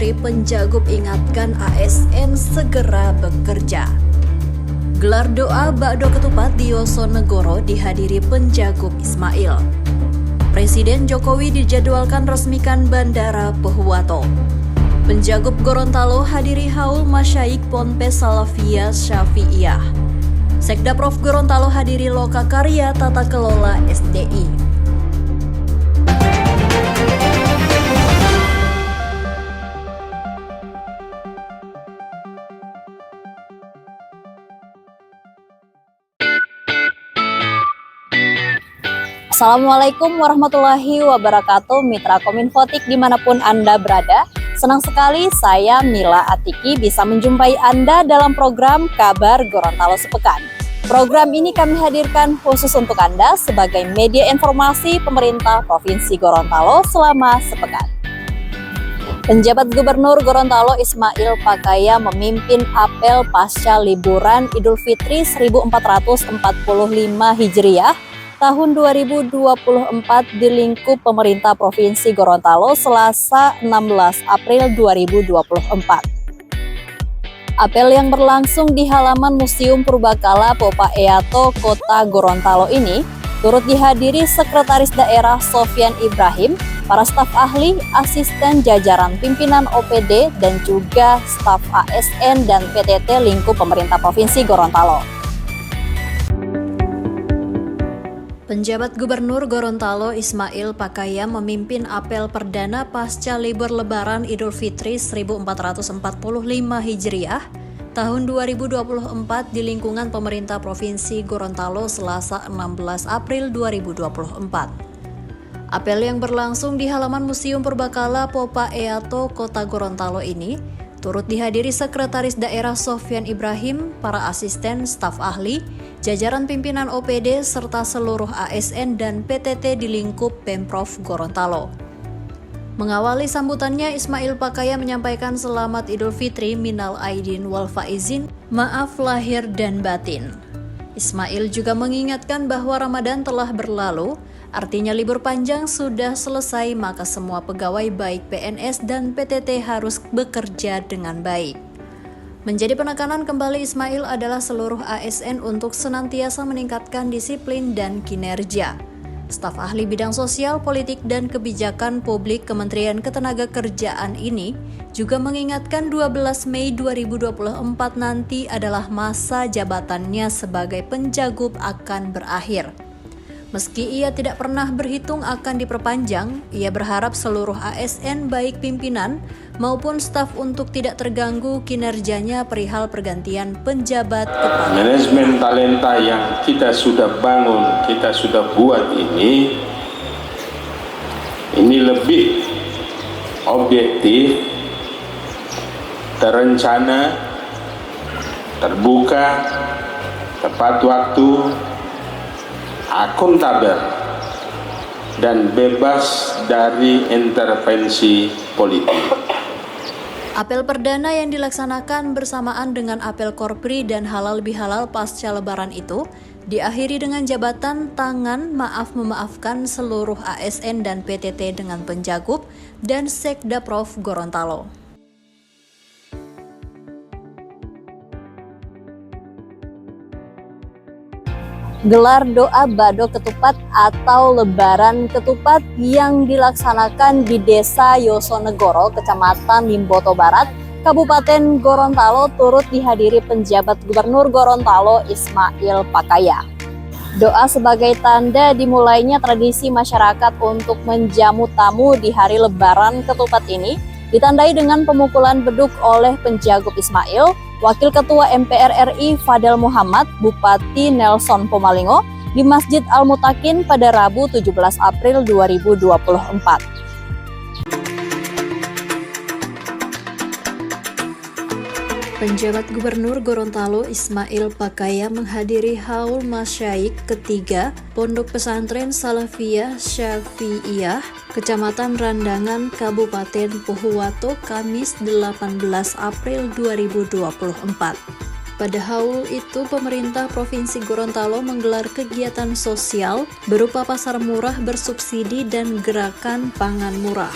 Fitri, Penjagup ingatkan ASN segera bekerja. Gelar doa bakdo ketupat di Yosonegoro dihadiri Penjagup Ismail. Presiden Jokowi dijadwalkan resmikan Bandara Pohuwato. Penjagup Gorontalo hadiri haul Masyaikh Ponpes Salafiyah Syafi'iyah. Sekda Prof Gorontalo hadiri Loka Karya Tata Kelola SDI. Assalamualaikum warahmatullahi wabarakatuh, Mitra Kominfotik dimanapun Anda berada. Senang sekali saya Mila Atiki bisa menjumpai Anda dalam program Kabar Gorontalo Sepekan. Program ini kami hadirkan khusus untuk Anda sebagai media informasi pemerintah Provinsi Gorontalo selama sepekan. Penjabat Gubernur Gorontalo Ismail Pakaya memimpin apel pasca liburan Idul Fitri 1445 Hijriah tahun 2024 di lingkup pemerintah Provinsi Gorontalo Selasa 16 April 2024. Apel yang berlangsung di halaman Museum Purbakala Popa Eato, Kota Gorontalo ini turut dihadiri Sekretaris Daerah Sofyan Ibrahim, para staf ahli, asisten jajaran pimpinan OPD, dan juga staf ASN dan PTT lingkup pemerintah Provinsi Gorontalo. Penjabat Gubernur Gorontalo Ismail Pakaya memimpin apel perdana pasca libur Lebaran Idul Fitri 1445 Hijriah tahun 2024 di lingkungan pemerintah Provinsi Gorontalo Selasa 16 April 2024. Apel yang berlangsung di halaman Museum Purbakala Popa Eato, Kota Gorontalo ini turut dihadiri Sekretaris Daerah Sofyan Ibrahim, para asisten, staf ahli, jajaran pimpinan OPD, serta seluruh ASN dan PTT di lingkup Pemprov Gorontalo. Mengawali sambutannya, Ismail Pakaya menyampaikan selamat Idul Fitri minal aidin wal faizin, maaf lahir dan batin. Ismail juga mengingatkan bahwa Ramadan telah berlalu, artinya libur panjang sudah selesai, maka semua pegawai baik PNS dan PTT harus bekerja dengan baik. Menjadi penekanan kembali Ismail adalah seluruh ASN untuk senantiasa meningkatkan disiplin dan kinerja. Staf ahli bidang sosial, politik, dan kebijakan publik Kementerian Ketenagakerjaan ini juga mengingatkan 12 Mei 2024 nanti adalah masa jabatannya sebagai penjagup akan berakhir. Meski ia tidak pernah berhitung akan diperpanjang, ia berharap seluruh ASN baik pimpinan maupun staf untuk tidak terganggu kinerjanya perihal pergantian penjabat kepala. Manajemen talenta yang kita sudah bangun, kita sudah buat ini lebih objektif, terencana, terbuka, tepat waktu, akuntabel, dan bebas dari intervensi politik. Apel perdana yang dilaksanakan bersamaan dengan apel Korpri dan halal bihalal pasca lebaran itu diakhiri dengan jabatan tangan maaf memaafkan seluruh ASN dan PTT dengan Penjagup dan Sekda Prof Gorontalo. Gelar doa bakdo ketupat atau lebaran ketupat yang dilaksanakan di Desa Yosonegoro, Kecamatan Limboto Barat, Kabupaten Gorontalo turut dihadiri Penjabat Gubernur Gorontalo Ismail Pakaya. Doa sebagai tanda dimulainya tradisi masyarakat untuk menjamu tamu di hari lebaran ketupat ini ditandai dengan pemukulan beduk oleh Penjagup Ismail, Wakil Ketua MPR RI Fadel Muhammad, Bupati Nelson Pomalingo di Masjid Al-Mutakin pada Rabu 17 April 2024. Penjabat Gubernur Gorontalo Ismail Pakaya menghadiri haul Masyaikh ketiga Pondok Pesantren Salafiyah Syafi'iyah, Kecamatan Randangan, Kabupaten Pohuwato, Kamis 18 April 2024. Pada haul itu, pemerintah Provinsi Gorontalo menggelar kegiatan sosial berupa pasar murah bersubsidi dan gerakan pangan murah.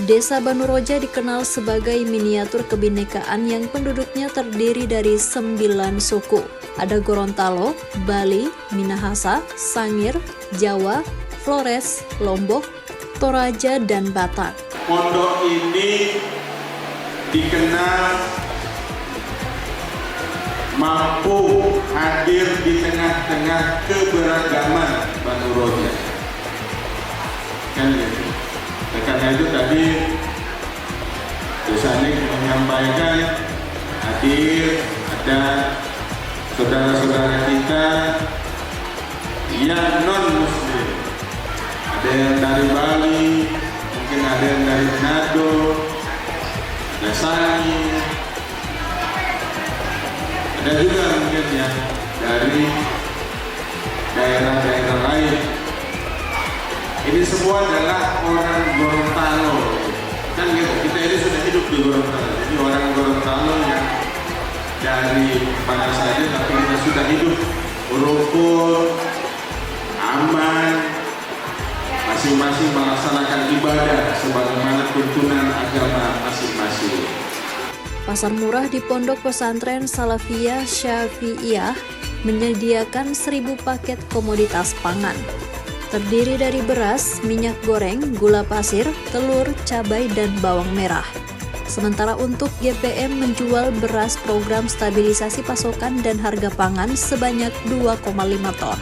Desa Banuroja dikenal sebagai miniatur kebinekaan yang penduduknya terdiri dari 9 suku. Ada Gorontalo, Bali, Minahasa, Sangir, Jawa, Flores, Lombok, Toraja, dan Batak. Pondok ini dikenal mampu hadir di tengah-tengah keberagaman Banuroja. Kan gitu. Karena itu tadi Dosanik menyampaikan hadir ada saudara-saudara kita yang non-muslim. Ada yang dari Bali, mungkin ada yang dari Manado, ada Sangir, ada juga mungkin yang dari daerah-daerah lain. Ini semua adalah orang Gorontalo. Kan gitu, kita ini sudah hidup di Gorontalo. Jadi orang Gorontalo yang dari mana saja, tapi kita sudah hidup rukun, aman, masing-masing melaksanakan ibadah sebagaimana tuntunan agama masing-masing. Pasar murah di Pondok Pesantren Salafiyah Syafi'iyah menyediakan 1000 paket komoditas pangan. Terdiri dari beras, minyak goreng, gula pasir, telur, cabai, dan bawang merah. Sementara untuk GPM menjual beras program stabilisasi pasokan dan harga pangan sebanyak 2,5 ton.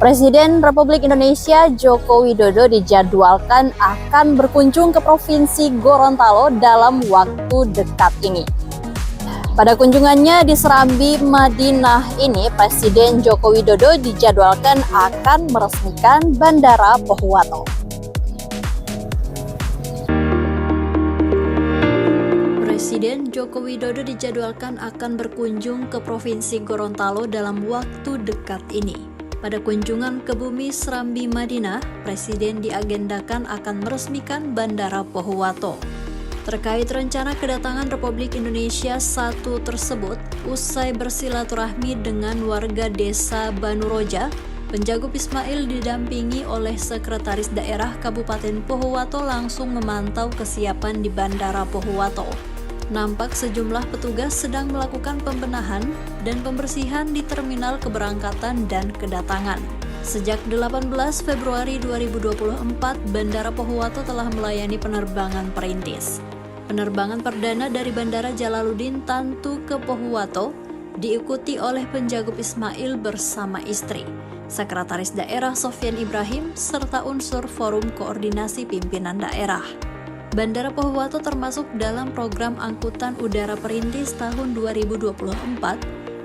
Presiden Republik Indonesia Joko Widodo dijadwalkan akan berkunjung ke Provinsi Gorontalo dalam waktu dekat ini. Pada kunjungannya di Serambi, Madinah ini, Presiden Joko Widodo dijadwalkan akan meresmikan Bandara Pohuwato. Presiden Joko Widodo dijadwalkan akan berkunjung ke Provinsi Gorontalo dalam waktu dekat ini. Pada kunjungan ke bumi Serambi Madinah, Presiden diagendakan akan meresmikan Bandara Pohuwato. Terkait rencana kedatangan Republik Indonesia I tersebut, usai bersilaturahmi dengan warga desa Banuroja, Penjagop Ismail didampingi oleh Sekretaris Daerah Kabupaten Pohuwato langsung memantau kesiapan di Bandara Pohuwato. Nampak sejumlah petugas sedang melakukan pembenahan dan pembersihan di terminal keberangkatan dan kedatangan. Sejak 18 Februari 2024, Bandara Pohuwato telah melayani penerbangan perintis. Penerbangan perdana dari Bandara Jalaluddin Tantu ke Pohuwato diikuti oleh Penjagop Ismail bersama istri, Sekretaris Daerah Sofyan Ibrahim, serta unsur Forum Koordinasi Pimpinan Daerah. Bandara Pohuwato termasuk dalam program angkutan udara perintis tahun 2024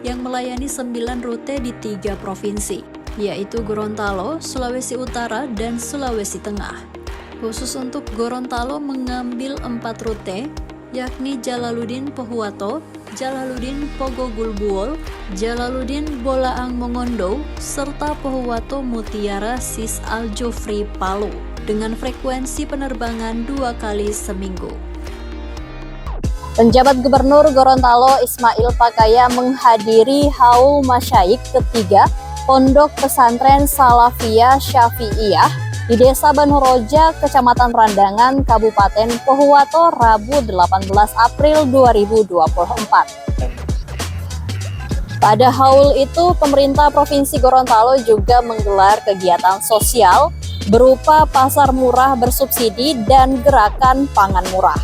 yang melayani 9 rute di 3 provinsi, yaitu Gorontalo, Sulawesi Utara, dan Sulawesi Tengah. Khusus untuk Gorontalo mengambil 4 rute, yakni Jalaluddin Pohuwato, Jalaluddin Pogogulbuol, Jalaluddin Bolaang Mongondo, serta Pohuwato Mutiara Sis Al Jufri Palu, dengan frekuensi penerbangan 2 kali seminggu. Penjabat Gubernur Gorontalo Ismail Pakaya menghadiri haul masyaikh ketiga Pondok Pesantren Salafiyah Syafi'iyah di Desa Banuroja, Kecamatan Randangan, Kabupaten Pohuwato, Rabu 18 April 2024. Pada haul itu, pemerintah Provinsi Gorontalo juga menggelar kegiatan sosial berupa pasar murah bersubsidi dan gerakan pangan murah.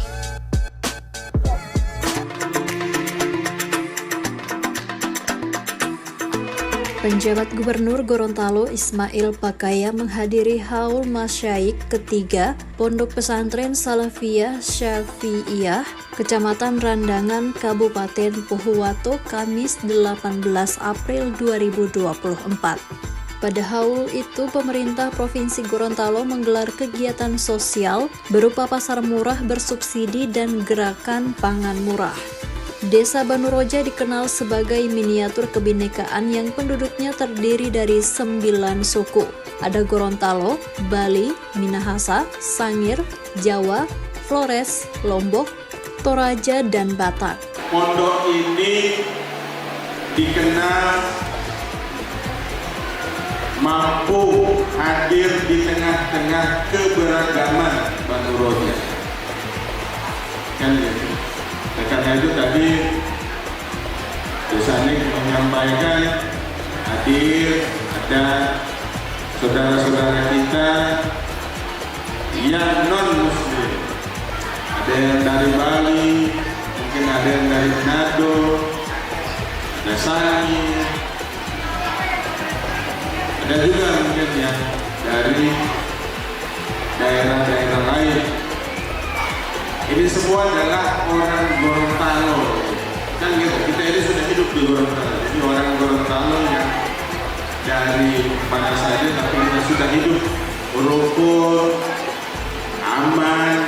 Penjabat Gubernur Gorontalo Ismail Pakaya menghadiri haul masyaikh ketiga Pondok Pesantren Salafiyah Syafi'iyah, Kecamatan Randangan, Kabupaten Pohuwato, Kamis 18 April 2024. Pada haul itu, pemerintah Provinsi Gorontalo menggelar kegiatan sosial berupa pasar murah bersubsidi dan gerakan pangan murah. Desa Banuroja dikenal sebagai miniatur kebinekaan yang penduduknya terdiri dari 9 suku. Ada Gorontalo, Bali, Minahasa, Sangir, Jawa, Flores, Lombok, Toraja, dan Batak. Pondok ini dikenal mampu hadir di tengah-tengah keberagaman menurutnya. Kan gitu. Nah, karena itu tadi Desanik menyampaikan hadir ada saudara-saudara kita yang non muslim, ada yang dari Bali, mungkin ada yang dari Manado, ada Sangi, ada juga mungkin yang dari daerah-daerah lain. Ini semua adalah orang Gorontalo, kan gitu. Kita ini sudah hidup di Gorontalo, jadi orang Gorontalo yang dari mana saja, tapi kita sudah hidup rukun, aman,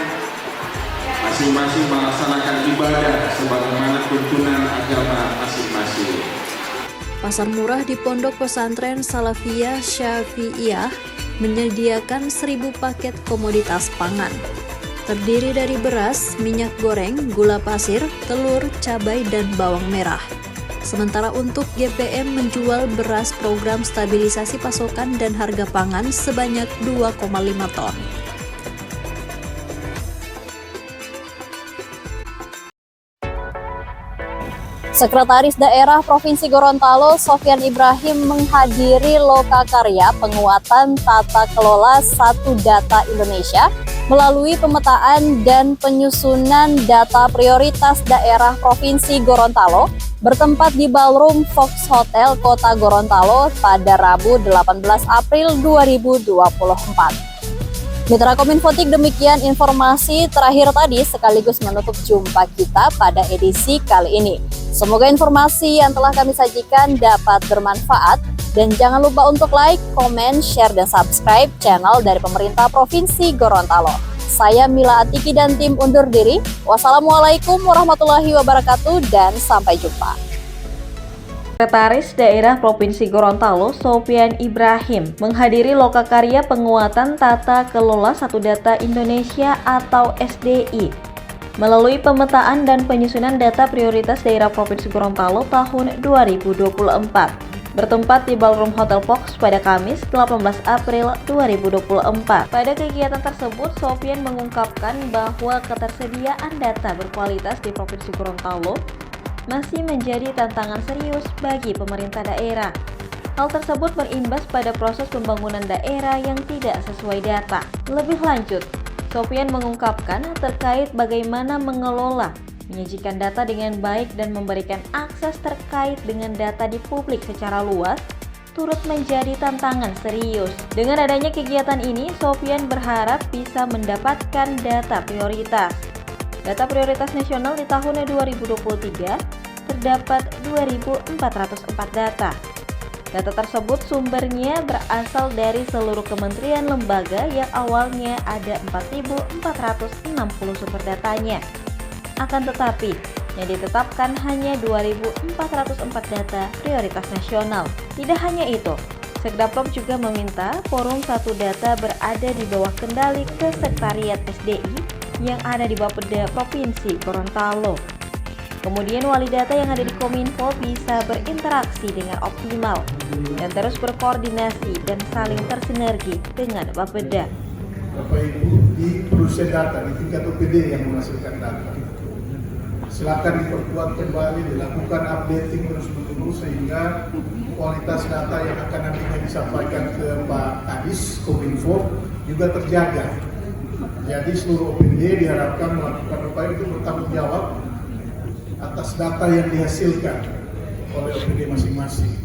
masing-masing melaksanakan ibadah sebagaimana tuntunan agama masing-masing. Pasar murah di Pondok Pesantren Salafiyah Syafi'iyah menyediakan 1.000 paket komoditas pangan. Terdiri dari beras, minyak goreng, gula pasir, telur, cabai, dan bawang merah. Sementara untuk GPM menjual beras program stabilisasi pasokan dan harga pangan sebanyak 2,5 ton. Sekretaris Daerah Provinsi Gorontalo Sofyan Ibrahim menghadiri lokakarya penguatan tata kelola Satu Data Indonesia melalui pemetaan dan penyusunan data prioritas daerah Provinsi Gorontalo bertempat di Ballroom Fox Hotel Kota Gorontalo pada Rabu 18 April 2024. Mitra Kominfotik, demikian informasi terakhir tadi sekaligus menutup jumpa kita pada edisi kali ini. Semoga informasi yang telah kami sajikan dapat bermanfaat dan jangan lupa untuk like, komen, share, dan subscribe channel dari pemerintah Provinsi Gorontalo. Saya Mila Atiki dan tim undur diri. Wassalamualaikum warahmatullahi wabarakatuh dan sampai jumpa. Sekretaris Daerah Provinsi Gorontalo Sofyan Ibrahim menghadiri lokakarya penguatan tata kelola Satu Data Indonesia atau SDI melalui pemetaan dan penyusunan data prioritas daerah Provinsi Gorontalo tahun 2024 bertempat di Ballroom Hotel Fox pada Kamis 18 April 2024. Pada kegiatan tersebut, Sofyan mengungkapkan bahwa ketersediaan data berkualitas di Provinsi Gorontalo masih menjadi tantangan serius bagi pemerintah daerah. Hal tersebut berimbas pada proses pembangunan daerah yang tidak sesuai data. Lebih lanjut, Sofyan mengungkapkan terkait bagaimana mengelola, menyajikan data dengan baik dan memberikan akses terkait dengan data di publik secara luas turut menjadi tantangan serius. Dengan adanya kegiatan ini, Sofyan berharap bisa mendapatkan data prioritas. Data prioritas nasional di tahun 2023 terdapat 2.404 data. Data tersebut sumbernya berasal dari seluruh kementerian lembaga yang awalnya ada 4.460 sumber datanya. Akan tetapi, yang ditetapkan hanya 2.404 data prioritas nasional. Tidak hanya itu, Sekdaprop juga meminta Forum Satu Data berada di bawah kendali Kesekretariat SDI yang ada di Bapeda Provinsi Gorontalo. Kemudian wali data yang ada di Kominfo bisa berinteraksi dengan optimal dan terus berkoordinasi dan saling tersinergi dengan Bapeda. Bapak Ibu di produsen data, di tingkat OPD yang menghasilkan data. Silakan diperkuat kembali, dilakukan updating terus-menerus sehingga kualitas data yang akan nantinya disampaikan ke Pak Kadis Kominfo juga terjaga. Jadi seluruh OPD diharapkan melakukan upaya untuk bertanggung jawab atas data yang dihasilkan oleh OPD masing-masing.